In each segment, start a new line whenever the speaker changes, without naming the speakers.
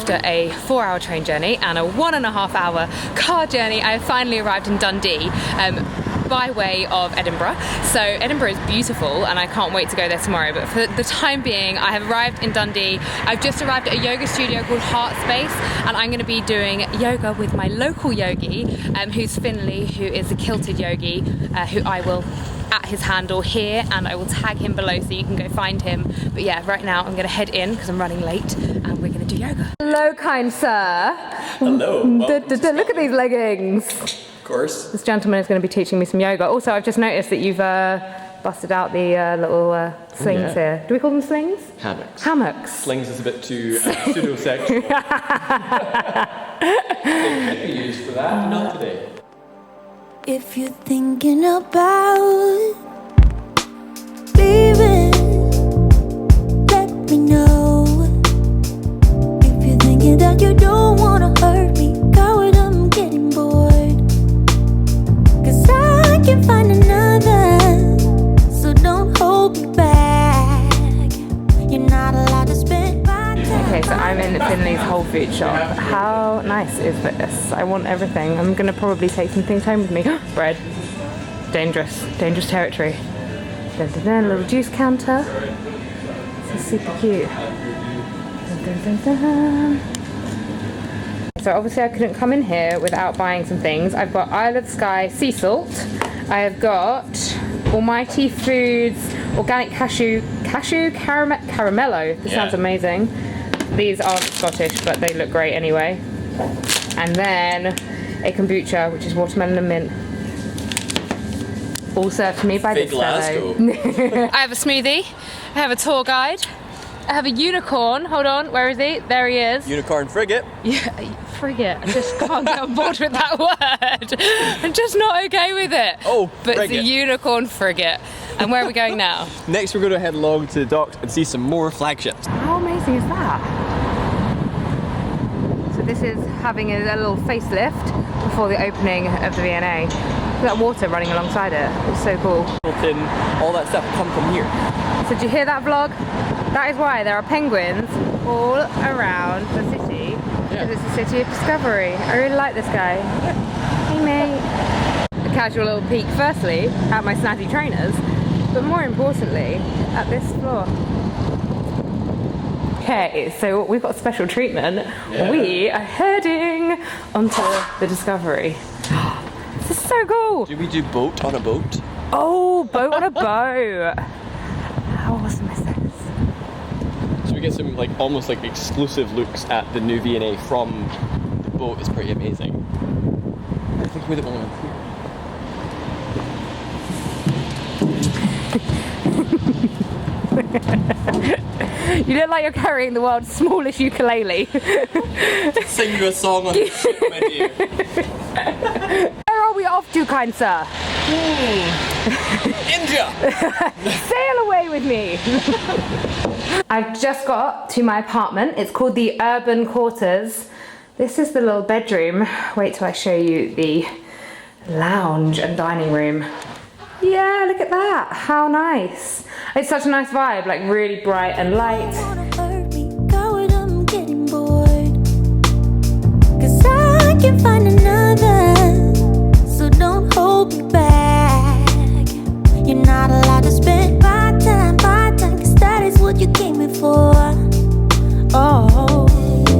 After a 4-hour train journey and a 1.5 hour car journey, I have finally arrived in Dundee by way of Edinburgh. So Edinburgh is beautiful and I can't wait to go there tomorrow, but for the time being I have arrived in Dundee. I've just arrived at a yoga studio called Heart Space and I'm going to be doing yoga with my local yogi who's Finley, who is a KILTED yogi, who I will at his handle here and I will tag him below so you can go find him. But yeah, right now I'm going to head in because I'm running late and we're going to do yoga. Hello, kind sir.
Hello.
Look at these leggings.
Of course.
This gentleman is going to be teaching me some yoga. Also, I've just noticed that you've busted out the little slings here. Do we call them slings?
Hammocks.
Hammocks.
Slings is a bit too pseudo-sexual. They could be used for that, not today.
If you're thinking about leaving, let me know. If you're thinking that you don't wanna hurt me, coward, I'm getting bored. 'Cause I can find another, so don't hold me back. You're not allowed to spend my time.
Okay, so I'm in Finley's Whole Food shop. How nice is this? I want everything. I'm gonna probably take some things home with me. Bread. Dangerous territory. Dun, dun, dun, little juice counter. This is super cute. Dun, dun, dun, dun. So obviously I couldn't come in here without buying some things. I've got Isle of Skye sea salt. I have got Almighty Foods organic cashew caramello. This sounds amazing. These aren't Scottish, but they look great anyway. And then a kombucha, which is watermelon and mint. All served to me by this fellow. I have a smoothie. I have a tour guide. I have a unicorn. Hold on, where is he? There he is.
Unicorn frigate.
Yeah, frigate. I just can't get on board with that word. I'm just not okay with it.
Oh,
but
frigate.
It's a unicorn frigate. And where are we going now?
Next we're going to head along to the docks and see some more flagships.
How amazing is that? So this is having a little facelift before the opening of the V&A. Look at that water running alongside it. It's so cool.
All that stuff come from here.
So did you hear that vlog? That is why there are penguins all around the city. Because it's a city of discovery. I really like this guy. Hey mate. A casual little peek firstly at my snazzy trainers, but more importantly at this floor. Okay, so we've got special treatment. Yeah. We are heading onto the Discovery. This is so cool.
Do we do boat on a boat?
Oh, boat on a boat. How awesome is this?
So we get some almost exclusive looks at the new V&A from the boat. Is pretty amazing. I think we're the only ones here.
You look like you're carrying the world's smallest ukulele.
Sing you a song on the ship, my dear.
Where are we off to, kind sir?
India!
Sail away with me! I've just got to my apartment. It's called the Urban Quarters. This is the little bedroom. Wait till I show you the lounge and dining room. Yeah, look at that. How nice. It's such a nice vibe, really bright and light.
Cause I can find another, so don't hold me back. You're not allowed to spend my time, cause that is what you came here for. Oh,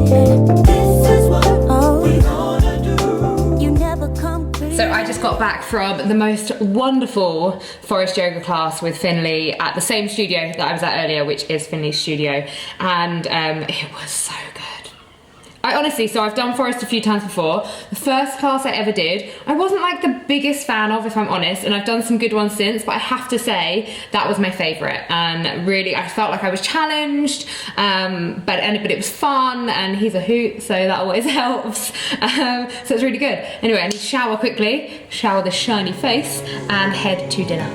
this is what we gonna do. You never come clear.
So I just got back from the most wonderful forest yoga class with Finley at the same studio that I was at earlier, which is Finley's studio, and it was so good. I honestly, so I've done forest a few times before. The first class I ever did, I wasn't the biggest fan of, if I'm honest, and I've done some good ones since, but I have to say that was my favourite, and really I felt like I was challenged, but it was fun, and he's a hoot, so that always helps. So it's really good. Anyway, I need to shower quickly, shower this shiny face, and head to dinner.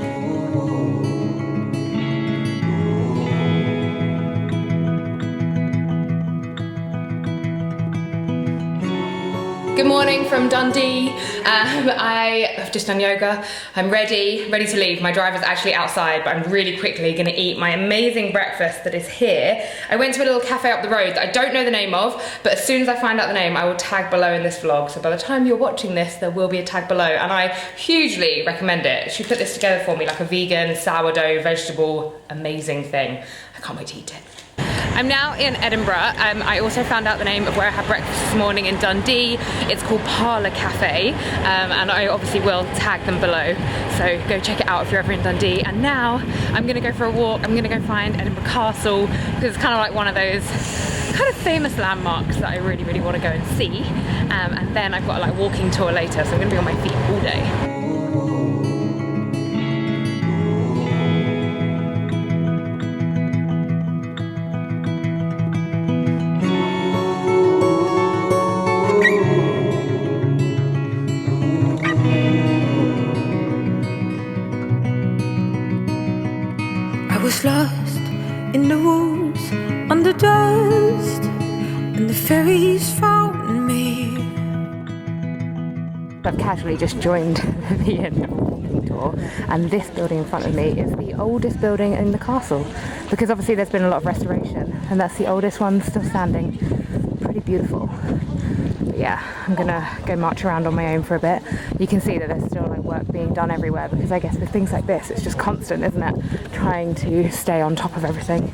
Good morning from Dundee. I've just done yoga. I'm ready to leave. My driver's actually outside, but I'm really quickly gonna eat my amazing breakfast that is here. I went to a little cafe up the road that I don't know the name of, but as soon as I find out the name, I will tag below in this vlog. So by the time you're watching this, there will be a tag below, and I hugely recommend it. She put this together for me, like a vegan, sourdough, vegetable, amazing thing. I can't wait to eat it. I'm now in Edinburgh. I also found out the name of where I had breakfast this morning in Dundee. It's called Parlour Cafe, and I obviously will tag them below. So go check it out if you're ever in Dundee. And now I'm gonna go for a walk. I'm gonna go find Edinburgh Castle, because it's kind of like one of those kind of famous landmarks that I really, really want to go and see. And then I've got a like walking tour later, so I'm gonna be on my feet all day.
Lost in the woods, under dust, and the fairies found me.
I've casually just joined the Edinburgh walking tour, and this building in front of me is the oldest building in the castle, because obviously there's been a lot of restoration, and that's the oldest one still standing. Pretty beautiful. But yeah, I'm gonna go march around on my own for a bit. You can see that there's still like work being done everywhere, because I guess with things like this, it's just constant, isn't it? Trying to stay on top of everything.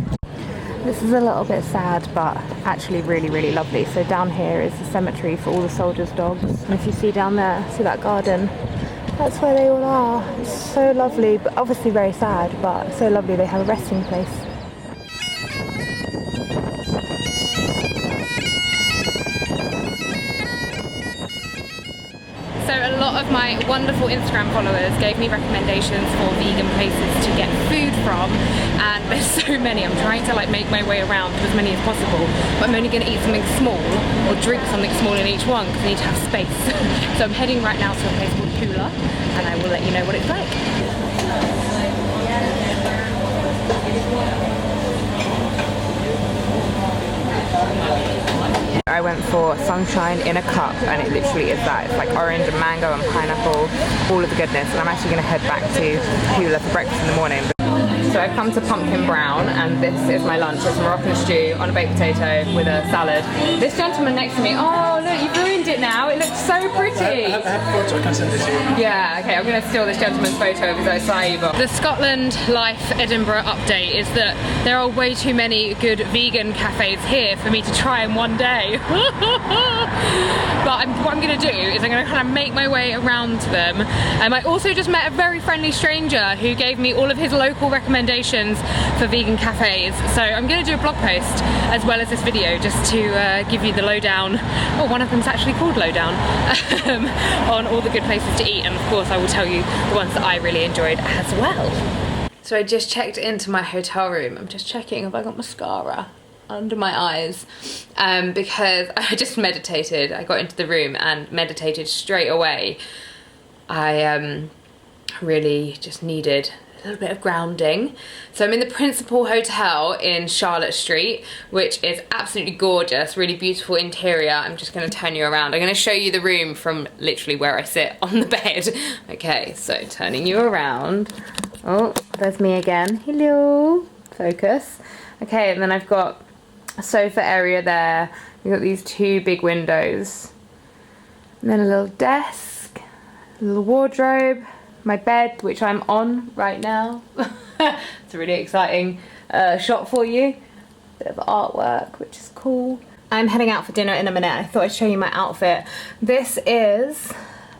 This is a little bit sad, but actually really, really lovely. So down here is the cemetery for all the soldiers' dogs. And if you see down there, see that garden? That's where they all are. It's so lovely, but obviously very sad, but so lovely they have a resting place. So a lot of my wonderful Instagram followers gave me recommendations for vegan places to get food from, and there's so many. I'm trying to like make my way around to as many as possible, but I'm only going to eat something small or drink something small in each one because I need to have space. So I'm heading right now to a place called Hula, and I will let you know what it's like. I went for sunshine in a cup, and it literally is that. It's like orange and mango and pineapple, all of the goodness. And I'm actually going to head back to Hula for breakfast in the morning. So I've come to pumpkin brown, and this is my lunch. It's Moroccan stew on a baked potato with a salad. This gentleman next to me, oh look, you've ruined it now. It looks so pretty.
I have a photo, I can send it to you.
Yeah, okay, I'm going to steal this gentleman's photo of his acai bowl. The Scotland Life Edinburgh update is that there are way too many good vegan cafes here for me to try in one day. But what I'm going to do is I'm going to kind of make my way around to them. I also just met a very friendly stranger who gave me all of his local recommendations for vegan cafes. So I'm going to do a blog post as well as this video just to give you the lowdown. Oh, one of them's actually called Lowdown on all the good places to eat, and of course I will tell you the ones that I really enjoyed as well. So I just checked into my hotel room. I'm just checking if I got mascara under my eyes because I just meditated. I got into the room and meditated straight away. I really just needed a little bit of grounding. So I'm in the Principal Hotel in Charlotte Street, which is absolutely gorgeous, really beautiful interior. I'm just going to turn you around. I'm going to show you the room from literally where I sit on the bed. Okay, so turning you around. Oh, there's me again. Hello. Focus. Okay, and then I've got a sofa area there. We've got these two big windows. And then a little desk, a little wardrobe, my bed, which I'm on right now. It's a really exciting shot for you. Bit of artwork, which is cool. I'm heading out for dinner in a minute. I thought I'd show you my outfit. This is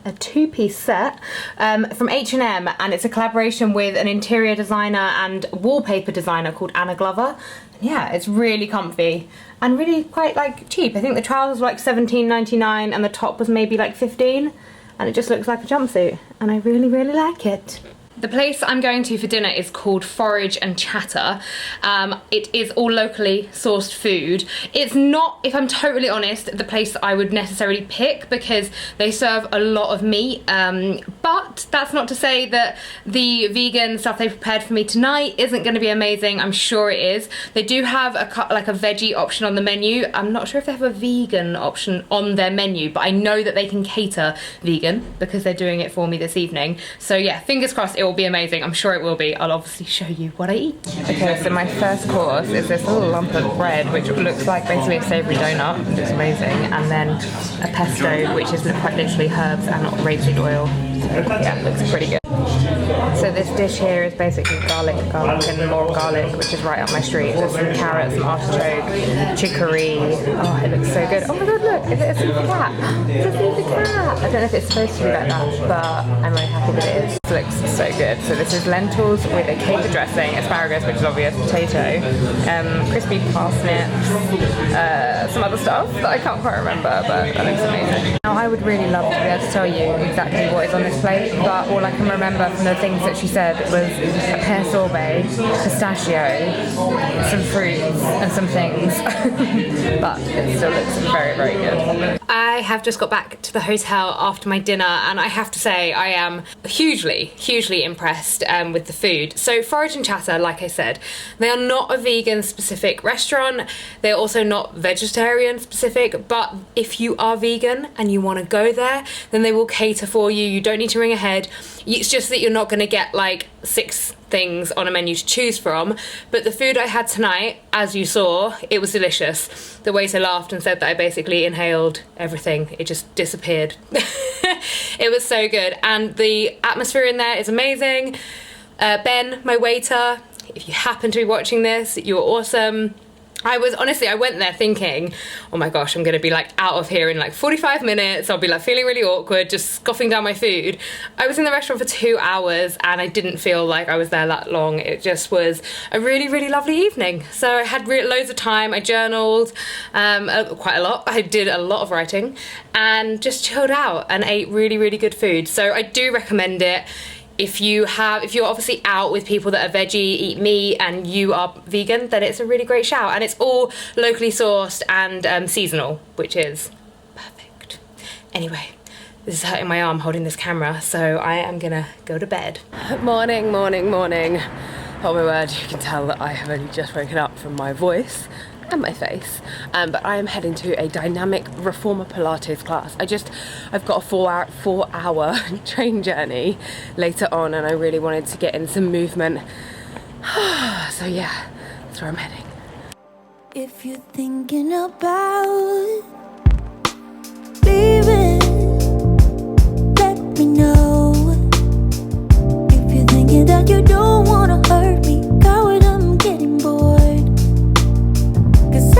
a two-piece set from H&M, and it's a collaboration with an interior designer and wallpaper designer called Anna Glover. And yeah, it's really comfy and really quite like cheap. I think the trousers were like $17.99 and the top was maybe like $15, and it just looks like a jumpsuit, and I really, really like it. The place I'm going to for dinner is called Forage and Chatter. It is all locally sourced food. It's not, if I'm totally honest, the place that I would necessarily pick because they serve a lot of meat. But that's not to say that the vegan stuff they prepared for me tonight isn't going to be amazing. I'm sure it is. They do have a veggie option on the menu. I'm not sure if they have a vegan option on their menu, but I know that they can cater vegan because they're doing it for me this evening. So yeah, fingers crossed it will be amazing. I'm sure it will be. I'll obviously show you what I eat. Okay, so my first course is this little lump of bread which looks like basically a savoury donut, which is amazing, and then a pesto which is quite literally herbs and rapeseed oil. So yeah, it looks pretty good. So this dish here is basically garlic and more garlic, which is right up my street. There's some carrots, some artichoke, chicory. Oh, it looks so good. Oh my god, look, is it a Caesar cat? It's a Caesar cat. I don't know if it's supposed to be like that, but I'm really happy that it is. It looks so good. So this is lentils with a caper dressing, asparagus, which is obvious, potato, crispy parsnips, some other stuff that I can't quite remember, but that looks amazing. Now I would really love to be able to tell you exactly what is on this plate, but all I can remember from the things that she said was a pear sorbet, pistachio, some fruits and some things. But it still looks very, very good. I have just got back to the hotel after my dinner and I have to say I am hugely impressed with the food. So Forage and Chatter, like I said, they are not a vegan specific restaurant. They're also not vegetarian specific, but if you are vegan and you want to go there, then they will cater for you. You don't need to ring ahead. It's just that you're not going to get like 6 things on a menu to choose from, but the food I had tonight, as you saw, it was delicious. The waiter laughed and said that I basically inhaled everything. It just disappeared. It was so good, and the atmosphere in there is amazing. Ben, my waiter, if you happen to be watching this, you're awesome. I went there thinking, oh my gosh, I'm gonna be like out of here in like 45 minutes. I'll be like feeling really awkward, just scoffing down my food. I was in the restaurant for 2 hours and I didn't feel like I was there that long. It just was a really lovely evening. So I had loads of time. I journaled quite a lot. I did a lot of writing and just chilled out and ate really good food. So I do recommend it. If you're obviously out with people that are veggie, eat meat, and you are vegan, then it's a really great shout. And it's all locally sourced and seasonal, which is perfect. Anyway, this is hurting my arm holding this camera, so I am gonna go to bed. Morning. Oh my word, you can tell that I have only just woken up from my voice and my face, but I am heading to a dynamic reformer Pilates class. I've got a 4-hour train journey later on and I really wanted to get in some movement. So yeah, that's where I'm heading.
If you're thinking about leaving, let me know. If you're thinking that you don't wanna hurt me, coward, I'm getting bored.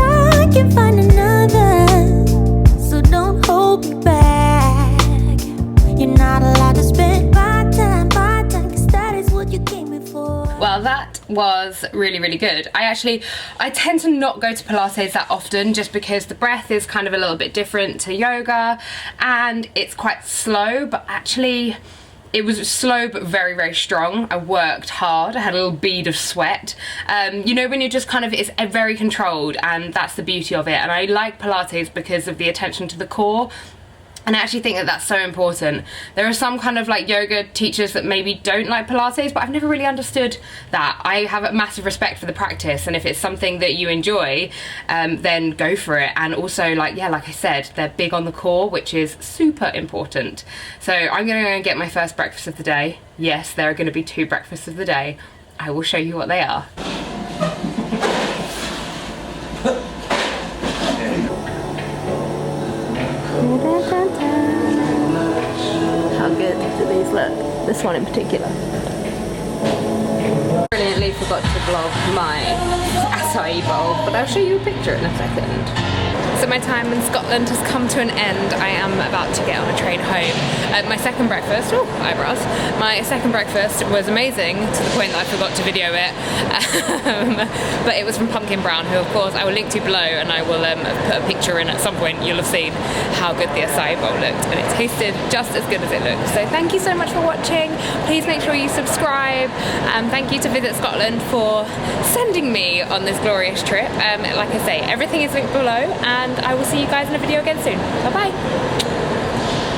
I can find another, so don't hold me back. You're not allowed to spend my time, cause that is what you came here for.
Well, that was really good. I tend to not go to Pilates that often just because the breath is kind of a little bit different to yoga and it's quite slow, but actually it was slow but very strong. I worked hard. I had a little bead of sweat. You know, when you're just kind of, it's very controlled, and that's the beauty of it. And I like Pilates because of the attention to the core. And I actually think that that's so important. There are some kind of like yoga teachers that maybe don't like Pilates, but I've never really understood that. I have a massive respect for the practice, and if it's something that you enjoy, then go for it. And also, like I said, they're big on the core, which is super important. So I'm gonna go and get my first breakfast of the day. Yes, there are gonna be 2 breakfasts of the day. I will show you what they are. How good do these look? This one in particular. Brilliantly forgot to vlog my acai bowl, but I'll show you a picture in a second. So my time in Scotland has come to an end. I am about to get on a train home. My second breakfast, eyebrows. My second breakfast was amazing to the point that I forgot to video it. But it was from Pumpkin Brown, who of course I will link to below, and I will put a picture in at some point. You'll have seen how good the acai bowl looked, and it tasted just as good as it looked. So thank you so much for watching. Please make sure you subscribe. Thank you to Visit Scotland for sending me on this glorious trip. Like I say, everything is linked below, and I will see you guys in a video again soon. Bye bye.